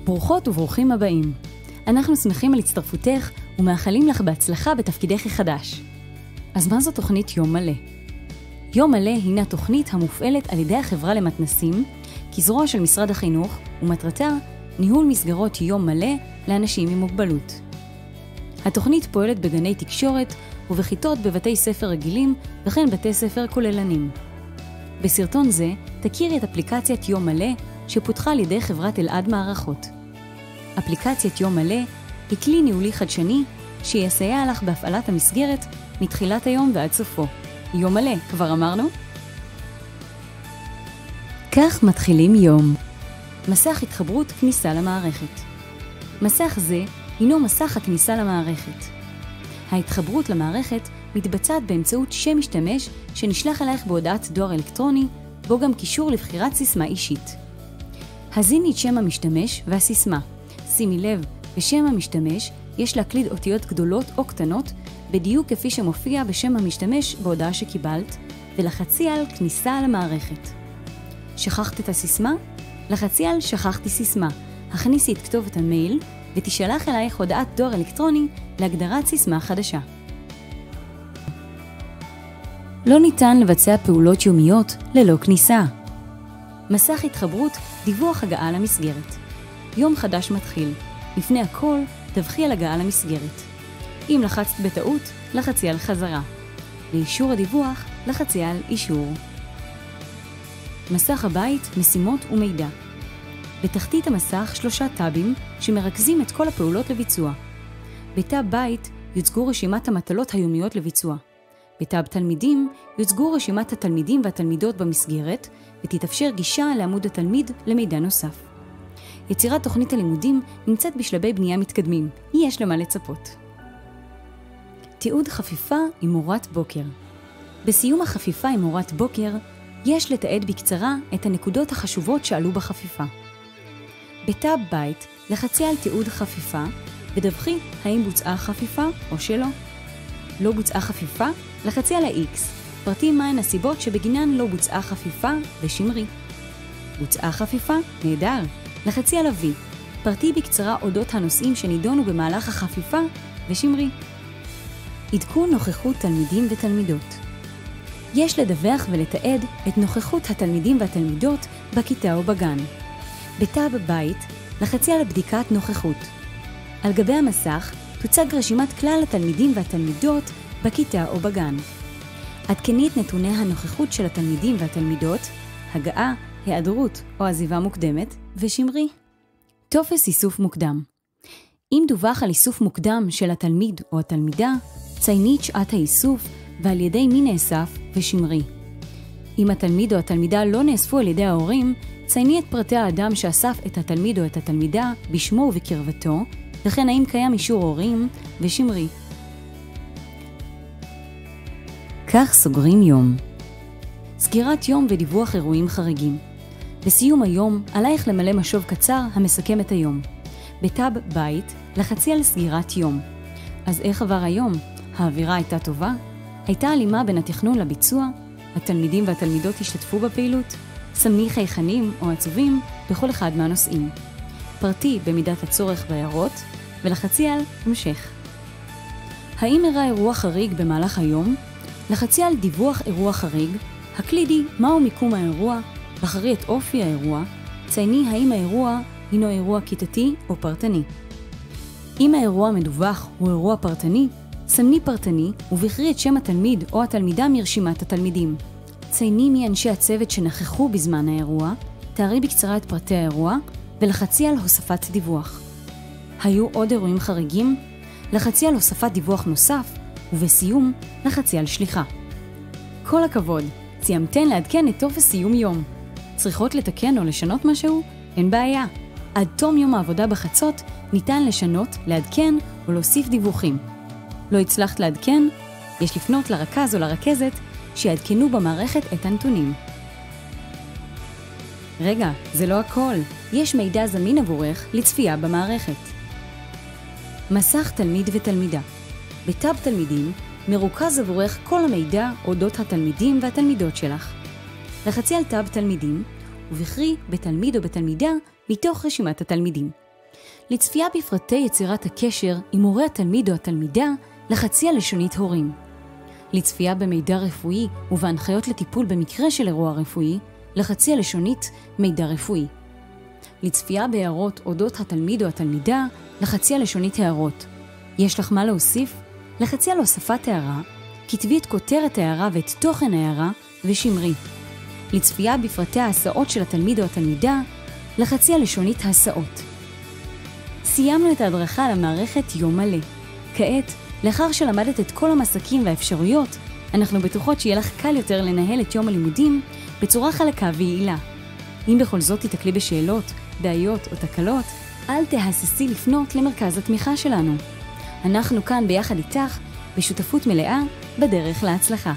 ברוכות וברוכים הבאים. אנחנו שמחים על הצטרפותך ומאחלים לך בהצלחה בתפקידך החדש. אז מה זו תוכנית יום מלא? יום מלא הינה תוכנית המופעלת על ידי החברה למתנסים, כזרוע של משרד החינוך, ומטרתה ניהול מסגרות יום מלא לאנשים עם מוגבלות. התוכנית פועלת בגני תקשורת ובכיתות בבתי ספר רגילים וכן בתי ספר כוללנים. בסרטון זה תכירי את אפליקציית יום מלא שפותחה על ידי חברת אלעד מערכות. אפליקציית יום מלא היא כלי ניהולי חדשני שיסייע לך בהפעלת המסגרת מתחילת היום ועד סופו. יום מלא, כבר אמרנו? כך מתחילים יום. מסך התחברות כניסה למערכת. מסך זה הינו מסך הכניסה למערכת. ההתחברות למערכת מתבצעת באמצעות שם משתמש שנשלח אלייך בהודעת דואר אלקטרוני, בו גם קישור לבחירת סיסמה אישית. הזיני את שם המשתמש והסיסמה. שימי לב, בשם המשתמש יש להקליד אותיות גדולות או קטנות, בדיוק כפי שמופיע בשם המשתמש בהודעה שקיבלת, ולחצי על כניסה למערכת. שכחת את הסיסמה? לחצי על שכחתי סיסמה. הכניסי את כתובת המייל, ותשלח אלייך הודעת דואר אלקטרוני להגדרת סיסמה חדשה. לא ניתן לבצע פעולות יומיות ללא כניסה. מסך התחברות, דיווח הגעה למסגרת. יום חדש מתחיל. לפני הכל, דווחי על הגעה למסגרת. אם לחצת בטעות, לחצי על חזרה. לאישור הדיווח, לחצי על אישור. מסך הבית, משימות ומידע. בתחתית המסך 3 טאבים שמרכזים את כל הפעולות לביצוע. בטאב בית יוצגו רשימת המטלות היומיות לביצוע. בטאב תלמידים יוצגו רשימת התלמידים והתלמידות במסגרת, ותתאפשר גישה לעמוד התלמיד למידע נוסף. יצירת תוכנית הלימודים נמצאת בשלבי בנייה מתקדמים, יש למה לצפות. תיעוד חפיפה עם מורת בוקר. בסיום החפיפה עם מורת בוקר, יש לתעד בקצרה את הנקודות החשובות שעלו בחפיפה. בטאב בית, לחצי על תיעוד חפיפה, ודווחי האם בוצעה החפיפה או שלא. לא בוצעה חפיפה, לחצי על ה-X, פרטים מהן הסיבות שבגינן לא בוצעה חפיפה ושמרי. בוצעה חפיפה? נהדר. לחצי על ה-V, פרטי בקצרה אודות הנושאים שנידונו במהלך החפיפה ושמרי. עדכון נוכחות תלמידים ותלמידות. יש לדווח ולתעד את נוכחות התלמידים והתלמידות בכיתה או בגן. בטאב בית, לחצי על בדיקת נוכחות. על גבי המסך תוצג רשימת כלל התלמידים והתלמידות בכיתה או בגן. עדכני את נתוני הנוכחות של התלמידים והתלמידות, הגעה, היעדרות או עזיבה מוקדמת, ושמרי. טופס איסוף מוקדם. אם דווח על איסוף מוקדם של התלמיד או התלמידה, צייני את שעת האיסוף ועל ידי מי נאסף ושמרי. אם התלמיד או התלמידה לא נאספו על ידי ההורים, צייני את פרטי האדם שאסף את התלמיד או את התלמידה בשמו ובקרבתו, וכן האם קיים אישור הורים ושמרי. כך סוגרים יום. סגירת יום ודיווח אירועים חריגים. בסיום היום עלייך למלא משוב קצר המסכם את היום. בטאב בית, לחצי על סגירת יום. אז איך עבר היום? האווירה הייתה טובה? הייתה הלימה בין התכנון לביצוע? התלמידים והתלמידות השתתפו בפעילות? שמי חייכנים או עצובים בכל אחד מהנושאים. פרטי במידת הצורך בהערות, ולחצי על המשך. האם אירע אירוע חריג במהלך היום? לחצי על דיווח אירוע חריג, הקלידי מהו מיקום האירוע, בחרי את אופי האירוע, צייני האם האירוע הינו אירוע כיתתי או פרטני. אם האירוע מדווח הוא אירוע פרטני, סמני פרטני ובחרי את שם התלמיד או התלמידה מרשימת התלמידים. צייני מי אנשי הצוות שנכחו בזמן האירוע, תארי בקצרה את פרטי האירוע ולחצי על הוספת דיווח. היו עוד אירועים חריגים? לחצי על הוספת דיווח נוסף, ובסיום לחצי על שליחה. כל הכבוד, סיימתן לעדכן את טופס סיום יום. צריכות לתקן או לשנות משהו? אין בעיה. עד תום יום העבודה בחצות ניתן לשנות, לעדכן או להוסיף דיווחים. לא הצלחת לעדכן? יש לפנות לרכז או לרכזת שיעדכנו במערכת את הנתונים. רגע, זה לא הכל. יש מידע זמין עבורך לצפייה במערכת. מסך תלמיד ותלמידה. בטאב תלמידים מרוכז עבורך כל המידע אודות התלמידים והתלמידות שלך. לחצי על טאב תלמידים ובחרי בתלמיד או בתלמידה מתוך רשימת התלמידים. לצפייה בפרטי יצירת הקשר עם הורי התלמיד או התלמידה לחצי הלשונית הורים. לצפייה במידע רפואי ובהנחיות לטיפול במקרה של אירוע רפואי לחצי הלשונית מידע רפואי. לצפייה בהערות אודות התלמיד או התלמידה לחצי הלשונית הערות. יש לך מה להוסיף? לחצי על הוספת הערה, כתבי את כותרת הערה ואת תוכן הערה ושמרי. לצפייה בפרטי ההסעות של התלמיד או התלמידה לחצי הלשונית הסעות. סיימנו את ההדרכה על המערכת יום מלא. כעת, לאחר שלמדת את כל המסקים והאפשרויות, אנחנו בטוחות שיהיה לך קל יותר לנהל את יום הלימודים בצורה חלקה ויעילה. אם בכל זאת תתקלי בשאלות, בעיות או תקלות, אל תהססי לפנות למרכז התמיכה שלנו. אנחנו כאן ביחד איתך, בשותפות מלאה, בדרך להצלחה.